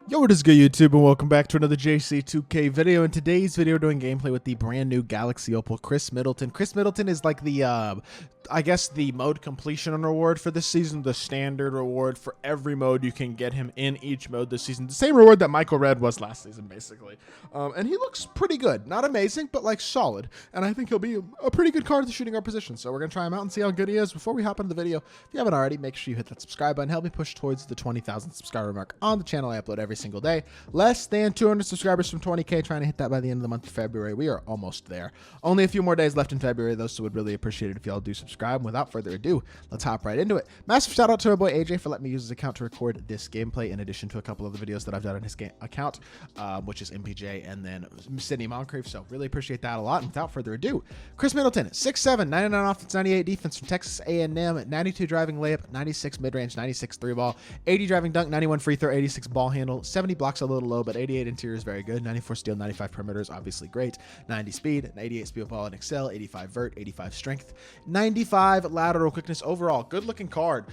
Yo, what is good, YouTube, and welcome back to another JC2K video. In today's video, we're doing gameplay with the brand new Galaxy Opal Chris Middleton. Chris Middleton is like the, I guess, the mode completion reward for this season, the standard reward for every mode. You can get him in each mode this season. The same reward that Michael Red was last season, basically. And he looks pretty good. Not amazing, but like solid. And I think he'll be a pretty good card at the shooting guard position. So we're going to try him out and see how good he is. Before we hop into the video, if you haven't already, make sure you hit that subscribe button. Help me push towards the 20,000 subscriber mark on the channel. I upload every single day. Less than 200 subscribers from 20K, trying to hit that by the end of the month of February. We are almost there. Only a few more days left in February, though, so would really appreciate it if y'all do subscribe. And without further ado, let's hop right into it. Massive shout out to our boy AJ for letting me use his account to record this gameplay, in addition to a couple of the videos that I've done on his account, which is MPJ and then Sydney Moncrief. So really appreciate that a lot. And without further ado, Chris Middleton, 6'7", 99 offense, 98 defense from Texas A&M, 92 driving layup, 96 mid-range, 96 three-ball, 80 driving dunk, 91 free throw, 86 ball handle, 70 blocks a little low, but 88 interior is very good, 94 steal, 95 perimeter is obviously great, 90 speed, 88 speed ball and excel, 85 vert, 85 strength, 95 lateral quickness. Overall, good looking card.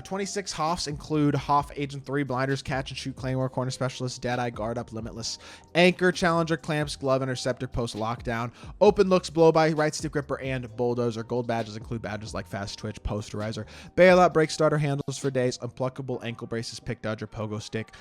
26 Hoffs include Hoff, Agent 3, Blinders, Catch and Shoot, Claymore, Corner Specialist, Deadeye, Guard Up, Limitless, Anchor, Challenger, Clamps, Glove, Interceptor, Post Lockdown, Open Looks, Blow By, Right Stick Gripper, and Bulldozer. Gold badges include badges like Fast Twitch, Posterizer, Bailout, Break Starter, Handles for Days, Unpluckable, Ankle Braces, Pick Dodger, Pogo Stick,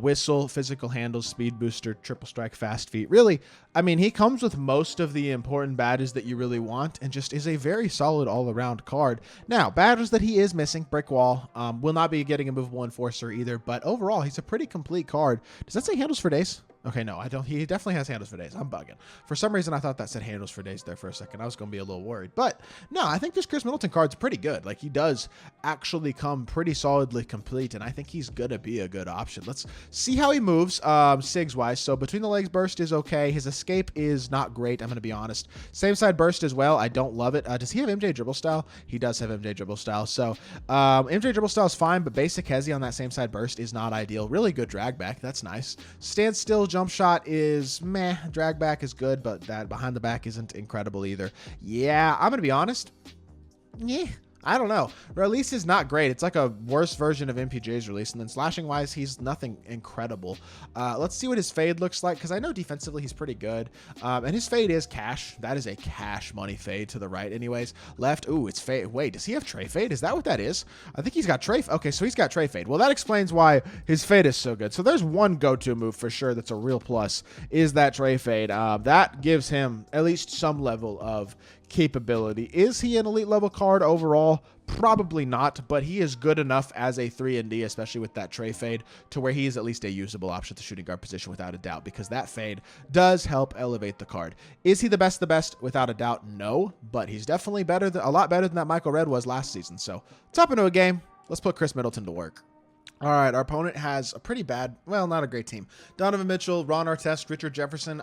Whistle, Physical Handles, Speed Booster, Triple Strike, Fast Feet. Really, I mean, he comes with most of the important badges that you really want and just is a very solid all-around card. Now, badges that he is missing, Brick Wall, will not be getting a movable enforcer either, but overall, he's a pretty complete card. Does that say Handles for Days? Okay, no, I don't. He definitely has handles for days. I'm bugging. For some reason, I thought that said handles for days there for a second. I was going to be a little worried. But no, I think this Chris Middleton card's pretty good. Like, he does actually come pretty solidly complete, and I think he's going to be a good option. Let's see how he moves SIGs-wise. So between the legs burst is okay. His escape is not great, I'm going to be honest. Same side burst as well. I don't love it. Does he have MJ dribble style? He does have MJ dribble style. So MJ dribble style is fine, but basic hezi on that same side burst is not ideal. Really good drag back. That's nice. Stand still, jump shot is meh. Drag back is good, but that behind the back isn't incredible either. Yeah, I'm gonna be honest. Yeah, I don't know. Release is not great. It's like a worse version of MPJ's release. And then slashing wise, he's nothing incredible. Let's see what his fade looks like, because I know defensively he's pretty good. And his fade is cash. That is a cash money fade to the right anyways. Left, ooh, it's fade. Wait, does he have tray fade? Is that what that is? I think he's got tray. Okay, so he's got tray fade. Well, that explains why his fade is so good. So there's one go-to move for sure that's a real plus, is that tray fade. That gives him at least some level of capability. Is he an elite level card overall? Probably not, but he is good enough as a 3-and-D, especially with that tray fade, to where he is at least a usable option at the shooting guard position without a doubt, because that fade does help elevate the card. Is he the best? Without a doubt, no, but he's definitely better than, a lot better than that Michael Red was last season. So let's hop into a game. Let's put Chris Middleton to work. All right, our opponent has a pretty bad, well, not a great team. Donovan Mitchell, Ron Artest, Richard Jefferson.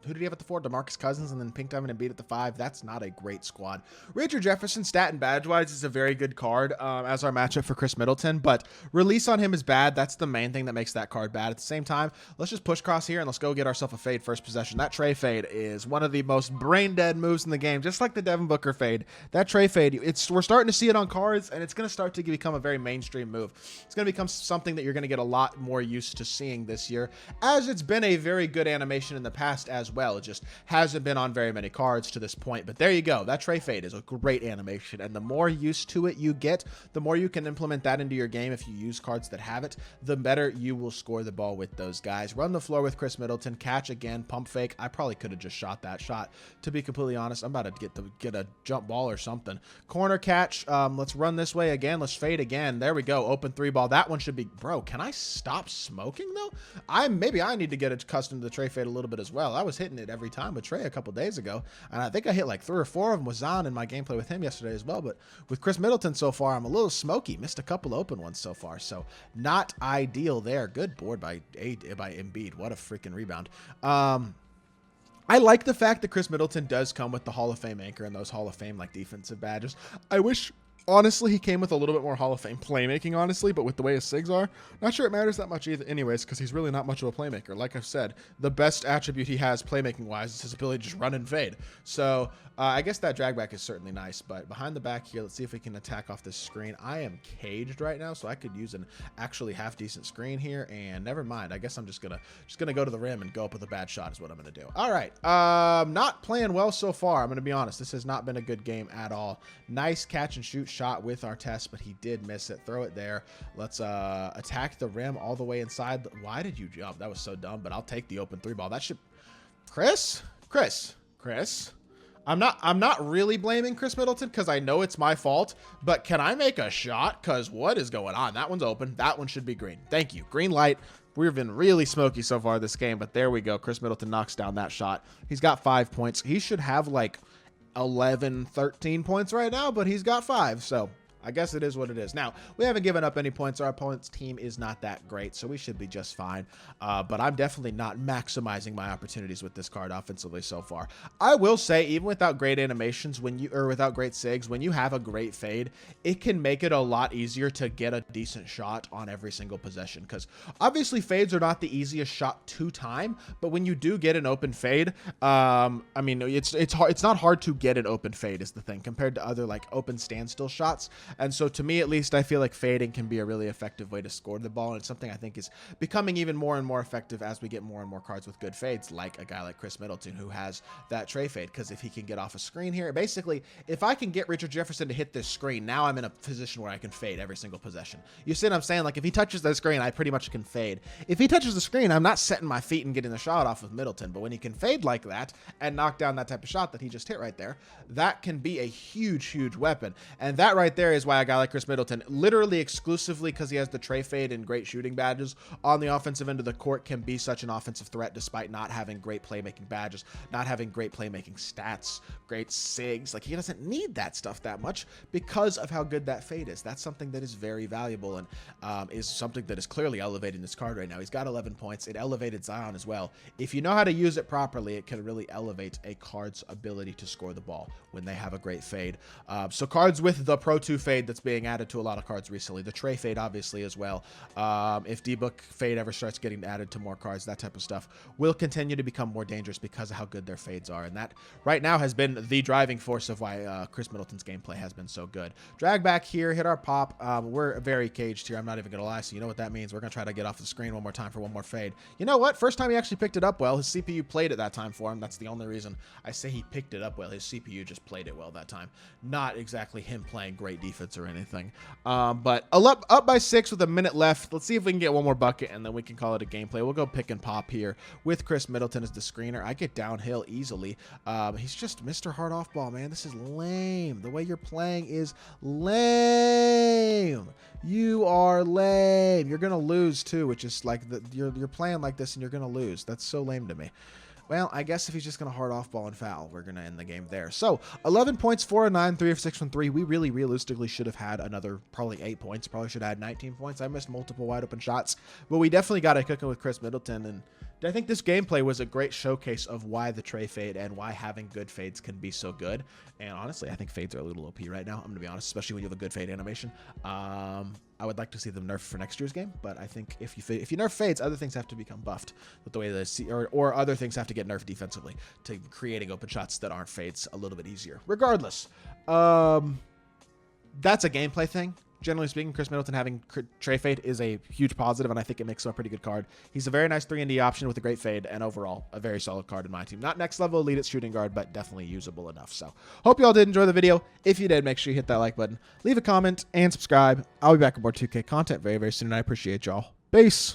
Who did he have at the 4? DeMarcus Cousins, and then Pink Diamond and Beat at the 5. That's not a great squad. Richard Jefferson, stat and badge-wise, is a very good card as our matchup for Chris Middleton, but release on him is bad. That's the main thing that makes that card bad. At the same time, let's just push cross here, and let's go get ourselves a fade first possession. That tray fade is one of the most brain-dead moves in the game, just like the Devin Booker fade. That tray fade, we're starting to see it on cards, and it's going to start to become a very mainstream move. It's going to become something that you're going to get a lot more used to seeing this year, as it's been a very good animation in the past as well. It just hasn't been on very many cards to this point, but there you go. That tray fade is a great animation, and the more used to it you get, the more you can implement that into your game. If you use cards that have it, the better you will score the ball with those guys. Run the floor with Chris Middleton. Catch again. Pump fake. I probably could have just shot that shot, to be completely honest. I'm about to get a jump ball or something. Corner catch. Let's run this way again. Let's fade again. There we go. Open 3 ball. That one should be, bro, can I stop smoking though? Maybe I need to get accustomed to the tray fade a little bit as well. I was hitting it every time with Trey a couple days ago, and I think I hit like 3 or 4 of them with Zahn in my gameplay with him yesterday as well. But with Chris Middleton so far, I'm a little smoky. Missed a couple open ones so far, so not ideal there. Good board by Embiid. What a freaking rebound. I like the fact that Chris Middleton does come with the Hall of Fame anchor and those Hall of Fame like defensive badges. I wish Honestly, he came with a little bit more Hall of Fame playmaking, honestly, but with the way his SIGs are, not sure it matters that much either anyways, because he's really not much of a playmaker. Like I've said, the best attribute he has playmaking-wise is his ability to just run and fade. So I guess that drag back is certainly nice, but behind the back here, let's see if we can attack off this screen. I am caged right now, so I could use an actually half-decent screen here, and never mind. I guess I'm just gonna go to the rim and go up with a bad shot is what I'm gonna do. All right, not playing well so far. I'm gonna be honest. This has not been a good game at all. Nice catch and shoot shot with our test, but he did miss it. Throw it there. Let's attack the rim all the way inside. Why did you jump? That was so dumb, but I'll take the open 3 ball. That should... Chris? I'm not really blaming Chris Middleton because I know it's my fault, but can I make a shot? Because what is going on? That one's open. That one should be green. Thank you. Green light. We've been really smoky so far this game, but there we go. Chris Middleton knocks down that shot. He's got 5 points. He should have like 11, 13 points right now, but he's got 5, so I guess it is what it is. Now, we haven't given up any points. Our opponent's team is not that great, so we should be just fine. But I'm definitely not maximizing my opportunities with this card offensively so far. I will say, even without great animations, without great SIGs, when you have a great fade, it can make it a lot easier to get a decent shot on every single possession. Because obviously, fades are not the easiest shot to time, but when you do get an open fade, I mean, it's not hard to get an open fade is the thing compared to other like open standstill shots. And so to me, at least, I feel like fading can be a really effective way to score the ball. And it's something I think is becoming even more and more effective as we get more and more cards with good fades, like a guy like Chris Middleton, who has that tray fade. Because if he can get off a screen here, basically, if I can get Richard Jefferson to hit this screen, now I'm in a position where I can fade every single possession. You see what I'm saying? Like, if he touches the screen, I pretty much can fade. If he touches the screen, I'm not setting my feet and getting the shot off with Middleton. But when he can fade like that and knock down that type of shot that he just hit right there, that can be a huge, huge weapon. And that right there is why a guy like Chris Middleton, literally exclusively because he has the tray fade and great shooting badges on the offensive end of the court, can be such an offensive threat despite not having great playmaking badges, not having great playmaking stats, great SIGs. Like, he doesn't need that stuff that much because of how good that fade is. That's something that is very valuable and is something that is clearly elevating this card right now. He's got 11 points. It elevated Zion as well. If you know how to use it properly, it can really elevate a card's ability to score the ball when they have a great fade. So cards with the Pro 2 fade that's being added to a lot of cards recently. The tray fade, obviously, as well. If D-Book fade ever starts getting added to more cards, that type of stuff will continue to become more dangerous because of how good their fades are. And that right now has been the driving force of why Chris Middleton's gameplay has been so good. Drag back here, hit our pop. We're very caged here. I'm not even going to lie. So you know what that means. We're going to try to get off the screen one more time for one more fade. You know what? First time he actually picked it up well. His CPU played it that time for him. That's the only reason I say he picked it up well. His CPU just played it well that time. Not exactly him playing great defense or anything. But up by 6 with a minute left. Let's see if we can get one more bucket, and then we can call it a gameplay. We'll go pick and pop here with Chris Middleton as the screener. I get downhill easily. He's just Mr. Hard Off Ball, man. This is lame. The way you're playing is lame. You are lame. You're going to lose, too, which is like you're playing like this, and you're going to lose. That's so lame to me. Well, I guess if he's just going to hard off ball and foul, we're going to end the game there. So 11 points, 4 of 9, 3 of 6 from 3. We really realistically should have had another probably 8 points. Probably should have had 19 points. I missed multiple wide open shots, but we definitely got it cooking with Chris Middleton. And I think this gameplay was a great showcase of why the tray fade and why having good fades can be so good. And honestly, I think fades are a little OP right now. I'm going to be honest, especially when you have a good fade animation. I would like to see them nerfed for next year's game, but I think if you nerf fades, other things have to become buffed with the way that or other things have to get nerfed defensively to creating open shots that aren't fades a little bit easier. Regardless, that's a gameplay thing. Generally speaking, Chris Middleton having tray fade is a huge positive, and I think it makes him a pretty good card. He's a very nice 3-and-D option with a great fade, and overall, a very solid card in my team. Not next level elite at shooting guard, but definitely usable enough. So, hope you all did enjoy the video. If you did, make sure you hit that like button, leave a comment, and subscribe. I'll be back with more 2K content very, very soon, and I appreciate y'all. Peace!